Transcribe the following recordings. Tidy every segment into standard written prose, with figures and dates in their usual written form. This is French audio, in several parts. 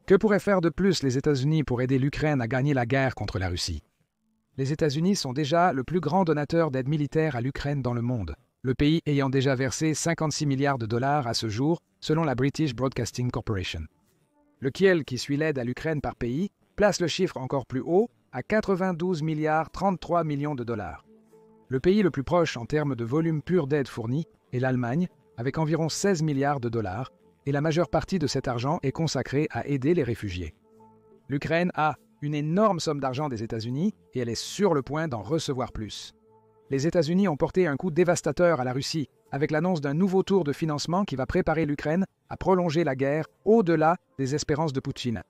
Que pourraient faire de plus les États-Unis pour aider l'Ukraine à gagner la guerre contre la Russie? Les États-Unis sont déjà le plus grand donateur d'aide militaire à l'Ukraine dans le monde, le pays ayant déjà versé 56 milliards de dollars à ce jour, selon la British Broadcasting Corporation. Le Kiel, qui suit l'aide à l'Ukraine par pays, place le chiffre encore plus haut à 92 milliards 33 millions de dollars. Le pays le plus proche en termes de volume pur d'aide fournie est l'Allemagne, avec environ 16 milliards de dollars, et la majeure partie de cet argent est consacrée à aider les réfugiés. L'Ukraine a une énorme somme d'argent des États-Unis et elle est sur le point d'en recevoir plus. Les États-Unis ont porté un coup dévastateur à la Russie avec l'annonce d'un nouveau tour de financement qui va préparer l'Ukraine à prolonger la guerre au-delà des espérances de Poutine,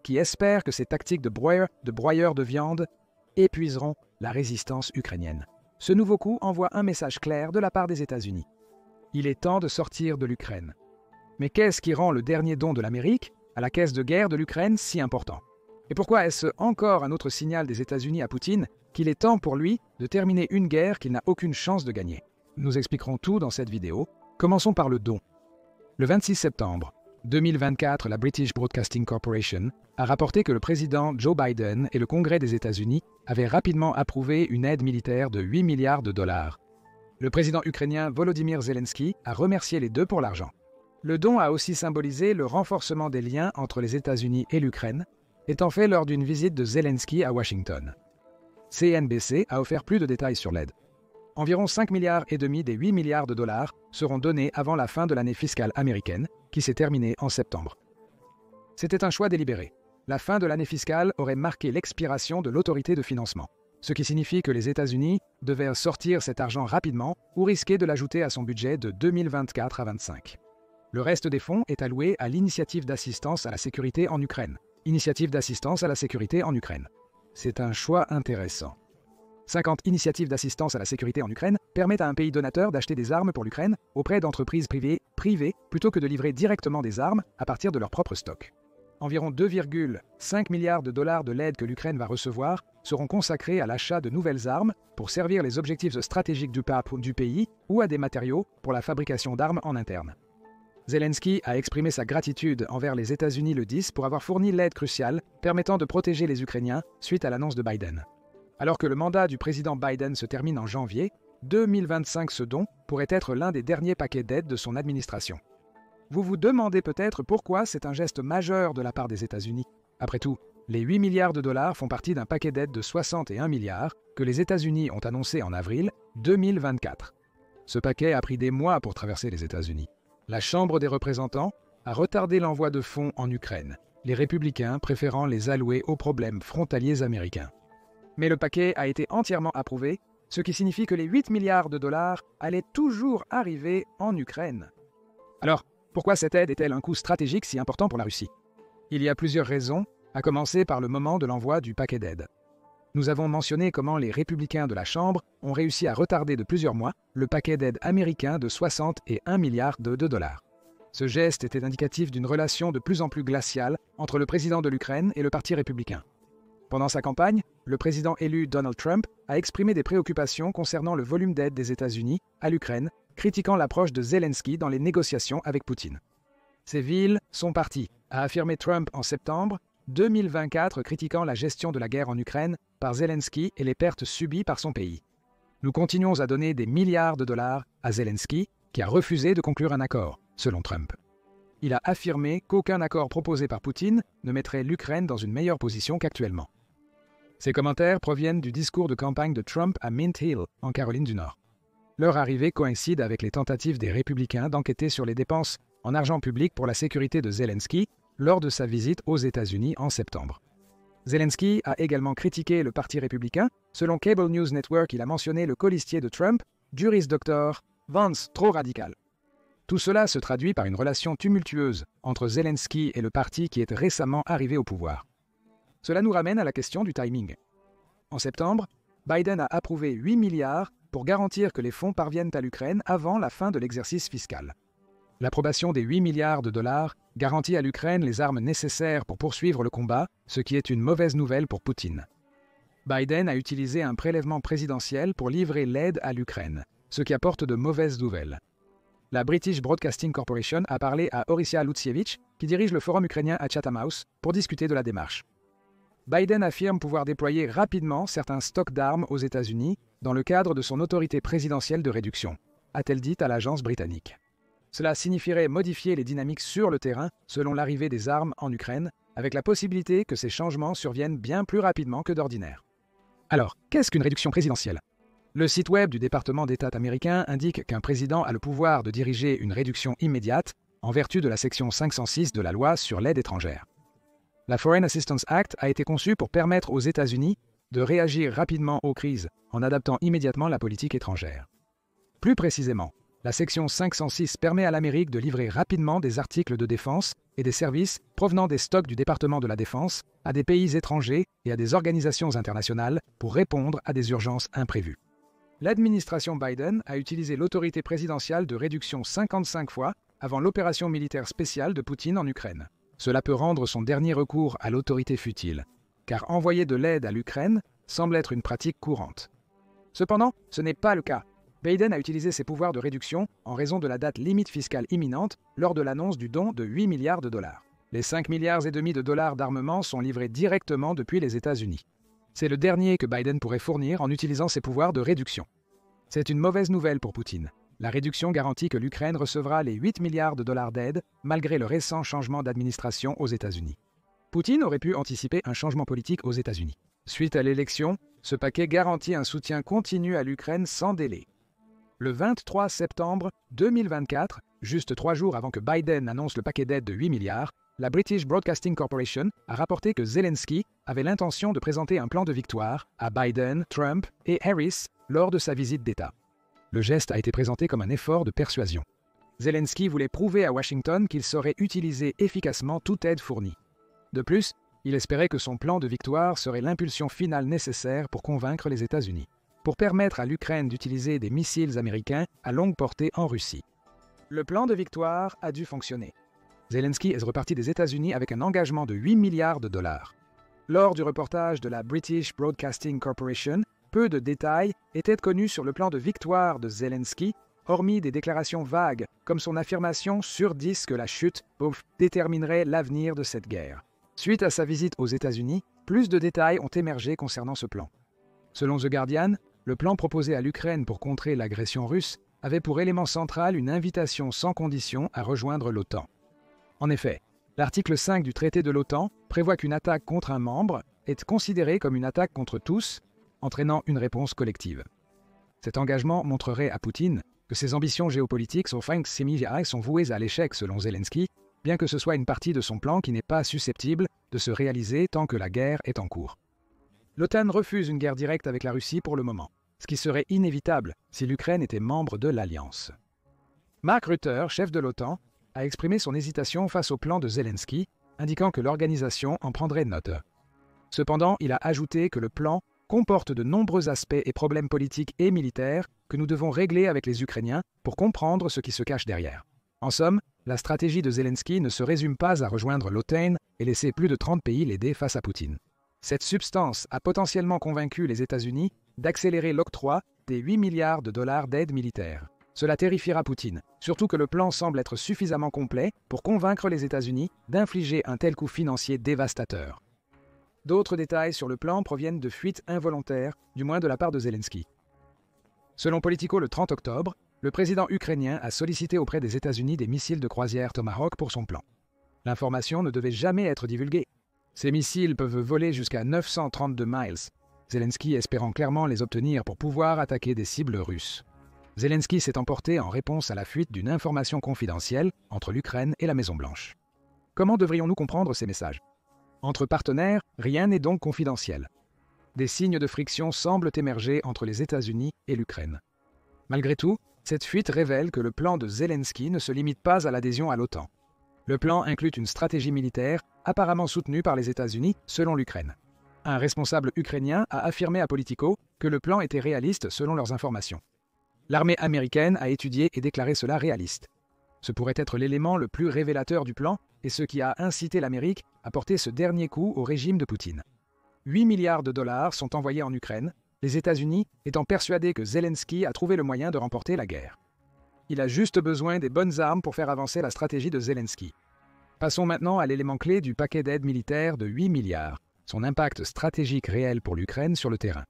qui espère que ces tactiques de broyeur de viande épuiseront la résistance ukrainienne. Ce nouveau coup envoie un message clair de la part des États-Unis. Il est temps de sortir de l'Ukraine. Mais qu'est-ce qui rend le dernier don de l'Amérique à la caisse de guerre de l'Ukraine si important? Et pourquoi est-ce encore un autre signal des États-Unis à Poutine qu'il est temps pour lui de terminer une guerre qu'il n'a aucune chance de gagner? Nous expliquerons tout dans cette vidéo. Commençons par le don. Le 26 septembre 2024, la British Broadcasting Corporation a rapporté que le président Joe Biden et le Congrès des États-Unis avaient rapidement approuvé une aide militaire de 8 milliards de dollars. Le président ukrainien Volodymyr Zelensky a remercié les deux pour l'argent. Le don a aussi symbolisé le renforcement des liens entre les États-Unis et l'Ukraine, étant fait lors d'une visite de Zelensky à Washington. CNBC a offert plus de détails sur l'aide. Environ 5 milliards et demi des 8 milliards de dollars seront donnés avant la fin de l'année fiscale américaine, qui s'est terminée en septembre. C'était un choix délibéré. La fin de l'année fiscale aurait marqué l'expiration de l'autorité de financement, ce qui signifie que les États-Unis devaient sortir cet argent rapidement ou risquer de l'ajouter à son budget de 2024 à 2025. Le reste des fonds est alloué à l'initiative d'assistance à la sécurité en Ukraine. C'est un choix intéressant. 50 initiatives d'assistance à la sécurité en Ukraine permettent à un pays donateur d'acheter des armes pour l'Ukraine auprès d'entreprises privées plutôt que de livrer directement des armes à partir de leur propre stock. Environ 2,5 milliards de dollars de l'aide que l'Ukraine va recevoir seront consacrés à l'achat de nouvelles armes pour servir les objectifs stratégiques du pays ou à des matériaux pour la fabrication d'armes en interne. Zelensky a exprimé sa gratitude envers les États-Unis le 10 pour avoir fourni l'aide cruciale permettant de protéger les Ukrainiens suite à l'annonce de Biden. Alors que le mandat du président Biden se termine en janvier 2025, ce don pourrait être l'un des derniers paquets d'aide de son administration. Vous vous demandez peut-être pourquoi c'est un geste majeur de la part des États-Unis. Après tout, les 8 milliards de dollars font partie d'un paquet d'aide de 61 milliards que les États-Unis ont annoncé en avril 2024. Ce paquet a pris des mois pour traverser les États-Unis. La Chambre des représentants a retardé l'envoi de fonds en Ukraine, les républicains préférant les allouer aux problèmes frontaliers américains. Mais le paquet a été entièrement approuvé, ce qui signifie que les 8 milliards de dollars allaient toujours arriver en Ukraine. Alors, pourquoi cette aide est-elle un coût stratégique si important pour la Russie? Il y a plusieurs raisons, à commencer par le moment de l'envoi du paquet d'aide. Nous avons mentionné comment les républicains de la Chambre ont réussi à retarder de plusieurs mois le paquet d'aide américain de 61 milliards de dollars. Ce geste était indicatif d'une relation de plus en plus glaciale entre le président de l'Ukraine et le Parti républicain. Pendant sa campagne, le président élu Donald Trump a exprimé des préoccupations concernant le volume d'aide des États-Unis à l'Ukraine, critiquant l'approche de Zelensky dans les négociations avec Poutine. Ces villes sont parties, a affirmé Trump en septembre 2024, critiquant la gestion de la guerre en Ukraine par Zelensky et les pertes subies par son pays. Nous continuons à donner des milliards de dollars à Zelensky, qui a refusé de conclure un accord, selon Trump. Il a affirmé qu'aucun accord proposé par Poutine ne mettrait l'Ukraine dans une meilleure position qu'actuellement. Ces commentaires proviennent du discours de campagne de Trump à Mint Hill, en Caroline du Nord. Leur arrivée coïncide avec les tentatives des républicains d'enquêter sur les dépenses en argent public pour la sécurité de Zelensky lors de sa visite aux États-Unis en septembre. Zelensky a également critiqué le Parti républicain. Selon Cable News Network, il a mentionné le colistier de Trump, Juris Dr. Vance, trop radical. Tout cela se traduit par une relation tumultueuse entre Zelensky et le parti qui est récemment arrivé au pouvoir. Cela nous ramène à la question du timing. En septembre, Biden a approuvé 8 milliards pour garantir que les fonds parviennent à l'Ukraine avant la fin de l'exercice fiscal. L'approbation des 8 milliards de dollars garantit à l'Ukraine les armes nécessaires pour poursuivre le combat, ce qui est une mauvaise nouvelle pour Poutine. Biden a utilisé un prélèvement présidentiel pour livrer l'aide à l'Ukraine, ce qui apporte de mauvaises nouvelles. la British Broadcasting Corporation a parlé à Orysia Lutsievich, qui dirige le forum ukrainien à Chatham House, pour discuter de la démarche. Biden affirme pouvoir déployer rapidement certains stocks d'armes aux États-Unis dans le cadre de son autorité présidentielle de réduction, a-t-elle dit à l'agence britannique. Cela signifierait modifier les dynamiques sur le terrain selon l'arrivée des armes en Ukraine, avec la possibilité que ces changements surviennent bien plus rapidement que d'ordinaire. Alors, qu'est-ce qu'une réduction présidentielle ? Le site web du département d'État américain indique qu'un président a le pouvoir de diriger une réduction immédiate en vertu de la section 506 de la loi sur l'aide étrangère. La Foreign Assistance Act a été conçue pour permettre aux États-Unis de réagir rapidement aux crises en adaptant immédiatement la politique étrangère. Plus précisément, la section 506 permet à l'Amérique de livrer rapidement des articles de défense et des services provenant des stocks du département de la Défense à des pays étrangers et à des organisations internationales pour répondre à des urgences imprévues. L'administration Biden a utilisé l'autorité présidentielle de réduction 55 fois avant l'opération militaire spéciale de Poutine en Ukraine. Cela peut rendre son dernier recours à l'autorité futile, car envoyer de l'aide à l'Ukraine semble être une pratique courante. Cependant, ce n'est pas le cas. Biden a utilisé ses pouvoirs de réduction en raison de la date limite fiscale imminente lors de l'annonce du don de 8 milliards de dollars. Les 5,5 milliards de dollars d'armement sont livrés directement depuis les États-Unis. C'est le dernier que Biden pourrait fournir en utilisant ses pouvoirs de réduction. C'est une mauvaise nouvelle pour Poutine. La réduction garantit que l'Ukraine recevra les 8 milliards de dollars d'aide malgré le récent changement d'administration aux États-Unis. Poutine aurait pu anticiper un changement politique aux États-Unis. Suite à l'élection, ce paquet garantit un soutien continu à l'Ukraine sans délai. Le 23 septembre 2024, juste 3 jours avant que Biden annonce le paquet d'aide de 8 milliards, la British Broadcasting Corporation a rapporté que Zelensky avait l'intention de présenter un plan de victoire à Biden, Trump et Harris lors de sa visite d'État. Le geste a été présenté comme un effort de persuasion. Zelensky voulait prouver à Washington qu'il saurait utiliser efficacement toute aide fournie. De plus, il espérait que son plan de victoire serait l'impulsion finale nécessaire pour convaincre les États-Unis, pour permettre à l'Ukraine d'utiliser des missiles américains à longue portée en Russie. Le plan de victoire a dû fonctionner. Zelensky est reparti des États-Unis avec un engagement de 8 milliards de dollars. Lors du reportage de la British Broadcasting Corporation, peu de détails étaient connus sur le plan de victoire de Zelensky, hormis des déclarations vagues, comme son affirmation sur 10 que la chute déterminerait l'avenir de cette guerre. Suite à sa visite aux États-Unis, plus de détails ont émergé concernant ce plan. Selon The Guardian, le plan proposé à l'Ukraine pour contrer l'agression russe avait pour élément central une invitation sans condition à rejoindre l'OTAN. En effet, l'article 5 du traité de l'OTAN prévoit qu'une attaque contre un membre est considérée comme une attaque contre tous, entraînant une réponse collective. Cet engagement montrerait à Poutine que ses ambitions géopolitiques sont vouées à l'échec selon Zelensky, bien que ce soit une partie de son plan qui n'est pas susceptible de se réaliser tant que la guerre est en cours. L'OTAN refuse une guerre directe avec la Russie pour le moment, ce qui serait inévitable si l'Ukraine était membre de l'Alliance. Mark Rutte, chef de l'OTAN, a exprimé son hésitation face au plan de Zelensky, indiquant que l'organisation en prendrait note. Cependant, il a ajouté que le plan comporte de nombreux aspects et problèmes politiques et militaires que nous devons régler avec les Ukrainiens pour comprendre ce qui se cache derrière. En somme, la stratégie de Zelensky ne se résume pas à rejoindre l'OTAN et laisser plus de 30 pays l'aider face à Poutine. Cette substance a potentiellement convaincu les États-Unis d'accélérer l'octroi des 8 milliards de dollars d'aide militaire. Cela terrifiera Poutine, surtout que le plan semble être suffisamment complet pour convaincre les États-Unis d'infliger un tel coup financier dévastateur. D'autres détails sur le plan proviennent de fuites involontaires, du moins de la part de Zelensky. Selon Politico, le 30 octobre, le président ukrainien a sollicité auprès des États-Unis des missiles de croisière Tomahawk pour son plan. L'information ne devait jamais être divulguée. Ces missiles peuvent voler jusqu'à 932 miles, Zelensky espérant clairement les obtenir pour pouvoir attaquer des cibles russes. Zelensky s'est emporté en réponse à la fuite d'une information confidentielle entre l'Ukraine et la Maison-Blanche. Comment devrions-nous comprendre ces messages ? Entre partenaires, rien n'est donc confidentiel. Des signes de friction semblent émerger entre les États-Unis et l'Ukraine. Malgré tout, cette fuite révèle que le plan de Zelensky ne se limite pas à l'adhésion à l'OTAN. Le plan inclut une stratégie militaire apparemment soutenue par les États-Unis selon l'Ukraine. Un responsable ukrainien a affirmé à Politico que le plan était réaliste selon leurs informations. L'armée américaine a étudié et déclaré cela réaliste. Ce pourrait être l'élément le plus révélateur du plan et ce qui a incité l'Amérique à porter ce dernier coup au régime de Poutine. 8 milliards de dollars sont envoyés en Ukraine, les États-Unis étant persuadés que Zelensky a trouvé le moyen de remporter la guerre. Il a juste besoin des bonnes armes pour faire avancer la stratégie de Zelensky. Passons maintenant à l'élément clé du paquet d'aide militaire de 8 milliards, son impact stratégique réel pour l'Ukraine sur le terrain.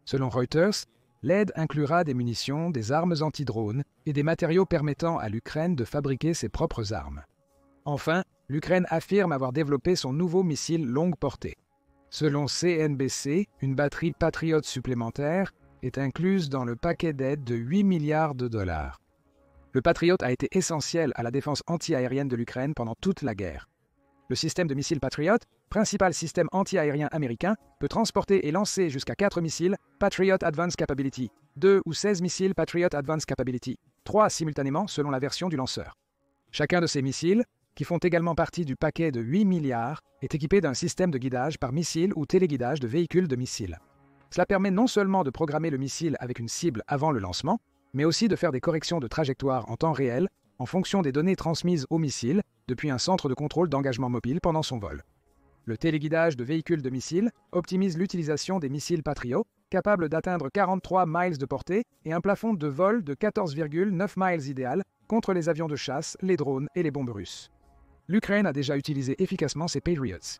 Selon Reuters, l'aide inclura des munitions, des armes anti-drones et des matériaux permettant à l'Ukraine de fabriquer ses propres armes. Enfin, l'Ukraine affirme avoir développé son nouveau missile longue portée. Selon CNBC, une batterie Patriot supplémentaire est incluse dans le paquet d'aide de 8 milliards de dollars. Le Patriot a été essentiel à la défense anti-aérienne de l'Ukraine pendant toute la guerre. Le système de missiles Patriot, principal système anti-aérien américain, peut transporter et lancer jusqu'à 4 missiles Patriot Advanced Capability, 2 ou 16 missiles Patriot Advanced Capability, 3 simultanément selon la version du lanceur. Chacun de ces missiles, qui font également partie du paquet de 8 milliards, est équipé d'un système de guidage par missile ou téléguidage de véhicules de missiles. Cela permet non seulement de programmer le missile avec une cible avant le lancement, mais aussi de faire des corrections de trajectoire en temps réel en fonction des données transmises au missile depuis un centre de contrôle d'engagement mobile pendant son vol. Le téléguidage de véhicules de missiles optimise l'utilisation des missiles Patriot, capables d'atteindre 43 miles de portée et un plafond de vol de 14,9 miles idéal contre les avions de chasse, les drones et les bombes russes. L'Ukraine a déjà utilisé efficacement ses Patriots.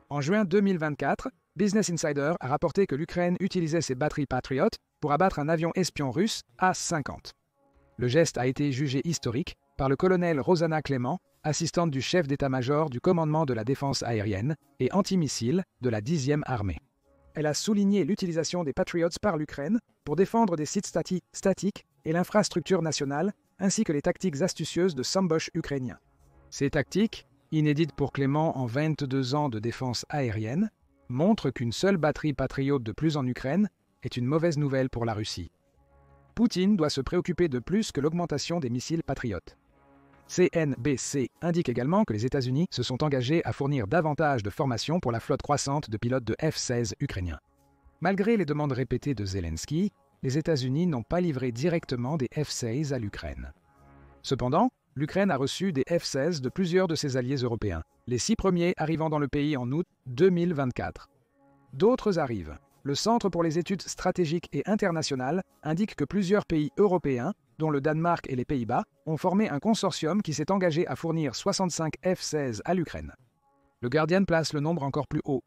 En juin 2024, Business Insider a rapporté que l'Ukraine utilisait ses batteries Patriot pour abattre un avion espion russe A-50. Le geste a été jugé historique par le colonel Rosana Clément, assistante du chef d'état-major du commandement de la défense aérienne et antimissile de la 10e armée. Elle a souligné l'utilisation des Patriots par l'Ukraine pour défendre des sites statiques et l'infrastructure nationale, ainsi que les tactiques astucieuses de Sambosh ukrainien. Ces tactiques, inédites pour Clément en 22 ans de défense aérienne, montrent qu'une seule batterie Patriot de plus en Ukraine est une mauvaise nouvelle pour la Russie. Poutine doit se préoccuper de plus que l'augmentation des missiles Patriot. CNBC indique également que les États-Unis se sont engagés à fournir davantage de formations pour la flotte croissante de pilotes de F-16 ukrainiens. Malgré les demandes répétées de Zelensky, les États-Unis n'ont pas livré directement des F-16 à l'Ukraine. Cependant, l'Ukraine a reçu des F-16 de plusieurs de ses alliés européens, les 6 premiers arrivant dans le pays en août 2024. D'autres arrivent. Le Centre pour les études stratégiques et internationales indique que plusieurs pays européens, dont le Danemark et les Pays-Bas, ont formé un consortium qui s'est engagé à fournir 65 F-16 à l'Ukraine. Le Guardian place le nombre encore plus haut.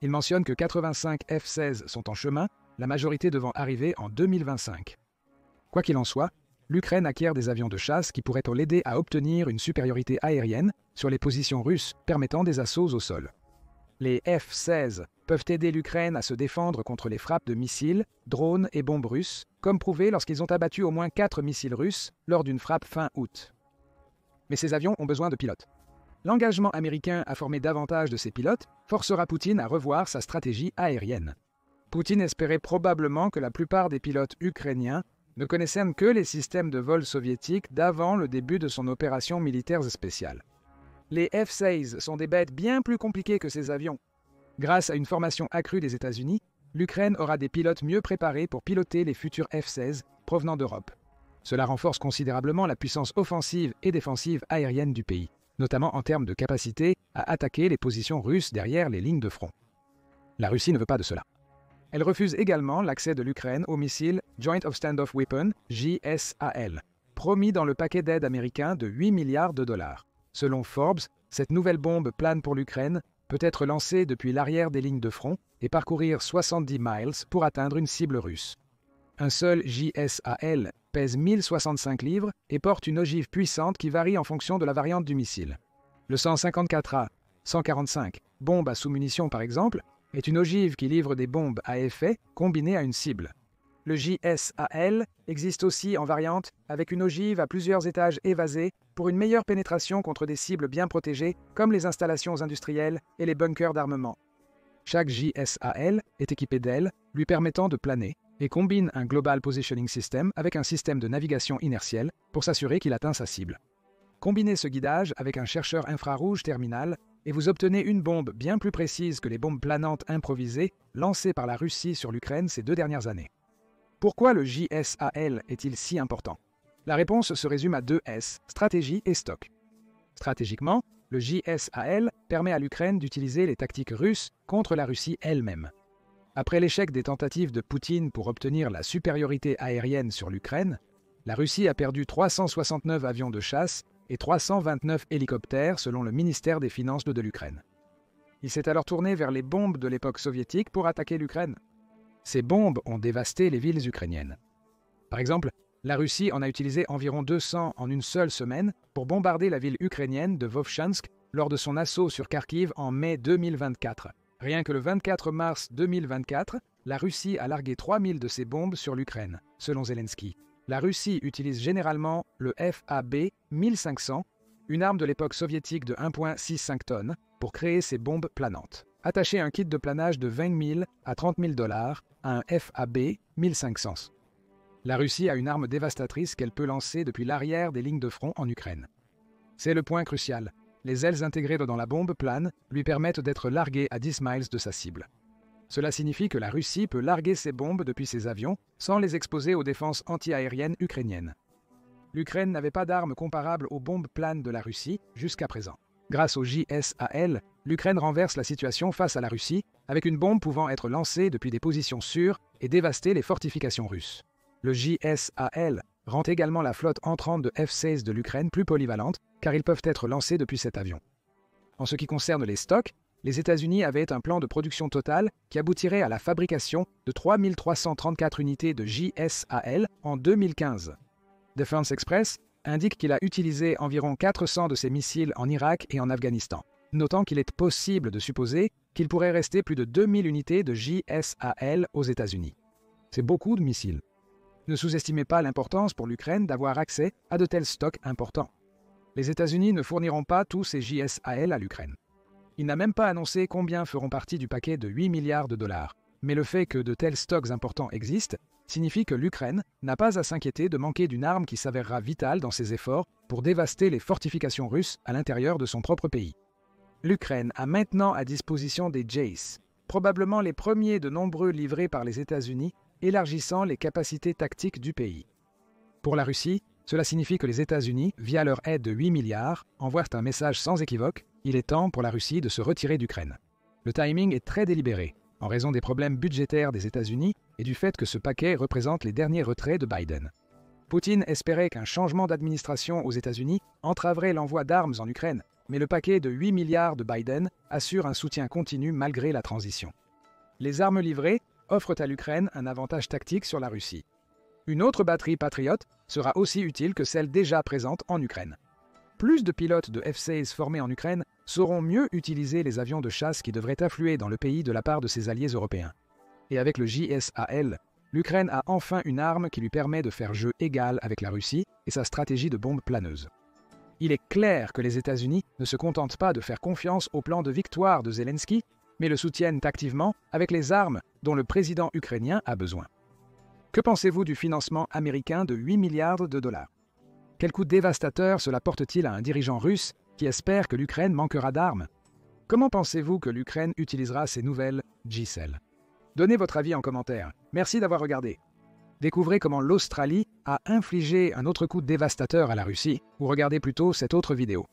Il mentionne que 85 F-16 sont en chemin, la majorité devant arriver en 2025. Quoi qu'il en soit, l'Ukraine acquiert des avions de chasse qui pourraient l'aider à obtenir une supériorité aérienne sur les positions russes permettant des assauts au sol. Les F-16 peuvent aider l'Ukraine à se défendre contre les frappes de missiles, drones et bombes russes, comme prouvé lorsqu'ils ont abattu au moins 4 missiles russes lors d'une frappe fin août. Mais ces avions ont besoin de pilotes. L'engagement américain à former davantage de ces pilotes forcera Poutine à revoir sa stratégie aérienne. Poutine espérait probablement que la plupart des pilotes ukrainiens ne connaissaient que les systèmes de vol soviétiques d'avant le début de son opération militaire spéciale. Les F-16 sont des bêtes bien plus compliquées que ces avions. Grâce à une formation accrue des États-Unis, l'Ukraine aura des pilotes mieux préparés pour piloter les futurs F-16 provenant d'Europe. Cela renforce considérablement la puissance offensive et défensive aérienne du pays, notamment en termes de capacité à attaquer les positions russes derrière les lignes de front. La Russie ne veut pas de cela. Elle refuse également l'accès de l'Ukraine au missile Joint of Standoff Weapon, JSAL, promis dans le paquet d'aide américain de 8 milliards de dollars. Selon Forbes, cette nouvelle bombe plane pour l'Ukraine peut être lancée depuis l'arrière des lignes de front et parcourir 70 miles pour atteindre une cible russe. Un seul JSAL pèse 1065 livres et porte une ogive puissante qui varie en fonction de la variante du missile. Le 154A, 145, bombe à sous-munitions par exemple, est une ogive qui livre des bombes à effet combinées à une cible. Le JSAL existe aussi en variante avec une ogive à plusieurs étages évasés pour une meilleure pénétration contre des cibles bien protégées comme les installations industrielles et les bunkers d'armement. Chaque JSAL est équipé d'ailes lui permettant de planer et combine un Global Positioning System avec un système de navigation inertielle pour s'assurer qu'il atteint sa cible. Combinez ce guidage avec un chercheur infrarouge terminal et vous obtenez une bombe bien plus précise que les bombes planantes improvisées lancées par la Russie sur l'Ukraine ces 2 dernières années. Pourquoi le JSAL est-il si important? La réponse se résume à 2 S, stratégie et stock. Stratégiquement, le JSAL permet à l'Ukraine d'utiliser les tactiques russes contre la Russie elle-même. Après l'échec des tentatives de Poutine pour obtenir la supériorité aérienne sur l'Ukraine, la Russie a perdu 369 avions de chasse et 329 hélicoptères selon le ministère des Finances de l'Ukraine. Il s'est alors tourné vers les bombes de l'époque soviétique pour attaquer l'Ukraine. Ces bombes ont dévasté les villes ukrainiennes. Par exemple, la Russie en a utilisé environ 200 en une seule semaine pour bombarder la ville ukrainienne de Vovchansk lors de son assaut sur Kharkiv en mai 2024. Rien que le 24 mars 2024, la Russie a largué 3000 de ces bombes sur l'Ukraine, selon Zelensky. La Russie utilise généralement le FAB 1500, une arme de l'époque soviétique de 1,65 tonnes, pour créer ces bombes planantes. Attachez un kit de planage de 20 000 à 30 000 $ à un FAB 1500. La Russie a une arme dévastatrice qu'elle peut lancer depuis l'arrière des lignes de front en Ukraine. C'est le point crucial. Les ailes intégrées dans la bombe plane lui permettent d'être larguées à 10 miles de sa cible. Cela signifie que la Russie peut larguer ses bombes depuis ses avions sans les exposer aux défenses anti-aériennes ukrainiennes. L'Ukraine n'avait pas d'armes comparables aux bombes planes de la Russie jusqu'à présent. Grâce au JSAL, l'Ukraine renverse la situation face à la Russie avec une bombe pouvant être lancée depuis des positions sûres et dévaster les fortifications russes. Le JSAL rend également la flotte entrante de F-16 de l'Ukraine plus polyvalente car ils peuvent être lancés depuis cet avion. En ce qui concerne les stocks, les États-Unis avaient un plan de production total qui aboutirait à la fabrication de 3334 unités de JSAL en 2015. Defense Express indique qu'il a utilisé environ 400 de ces missiles en Irak et en Afghanistan, notant qu'il est possible de supposer qu'il pourrait rester plus de 2000 unités de JSAL aux États-Unis. C'est beaucoup de missiles. Ne sous-estimez pas l'importance pour l'Ukraine d'avoir accès à de tels stocks importants. Les États-Unis ne fourniront pas tous ces JSAL à l'Ukraine. Il n'a même pas annoncé combien feront partie du paquet de 8 milliards de dollars. Mais le fait que de tels stocks importants existent signifie que l'Ukraine n'a pas à s'inquiéter de manquer d'une arme qui s'avérera vitale dans ses efforts pour dévaster les fortifications russes à l'intérieur de son propre pays. L'Ukraine a maintenant à disposition des JACE, probablement les premiers de nombreux livrés par les États-Unis, élargissant les capacités tactiques du pays. Pour la Russie, cela signifie que les États-Unis, via leur aide de 8 milliards, envoient un message sans équivoque: il est temps pour la Russie de se retirer d'Ukraine. Le timing est très délibéré, en raison des problèmes budgétaires des États-Unis et du fait que ce paquet représente les derniers retraits de Biden. Poutine espérait qu'un changement d'administration aux États-Unis entraverait l'envoi d'armes en Ukraine, mais le paquet de 8 milliards de Biden assure un soutien continu malgré la transition. Les armes livrées offrent à l'Ukraine un avantage tactique sur la Russie. Une autre batterie Patriot sera aussi utile que celle déjà présente en Ukraine. Plus de pilotes de F-16 formés en Ukraine sauront mieux utiliser les avions de chasse qui devraient affluer dans le pays de la part de ses alliés européens. Et avec le JSAL, l'Ukraine a enfin une arme qui lui permet de faire jeu égal avec la Russie et sa stratégie de bombe planeuse. Il est clair que les États-Unis ne se contentent pas de faire confiance au plan de victoire de Zelensky, mais le soutiennent activement avec les armes dont le président ukrainien a besoin. Que pensez-vous du financement américain de 8 milliards de dollars? Quel coup dévastateur cela porte-t-il à un dirigeant russe qui espère que l'Ukraine manquera d'armes? Comment pensez-vous que l'Ukraine utilisera ces nouvelles JSAL? Donnez votre avis en commentaire. Merci d'avoir regardé. Découvrez comment l'Australie a infligé un autre coup dévastateur à la Russie, ou regardez plutôt cette autre vidéo.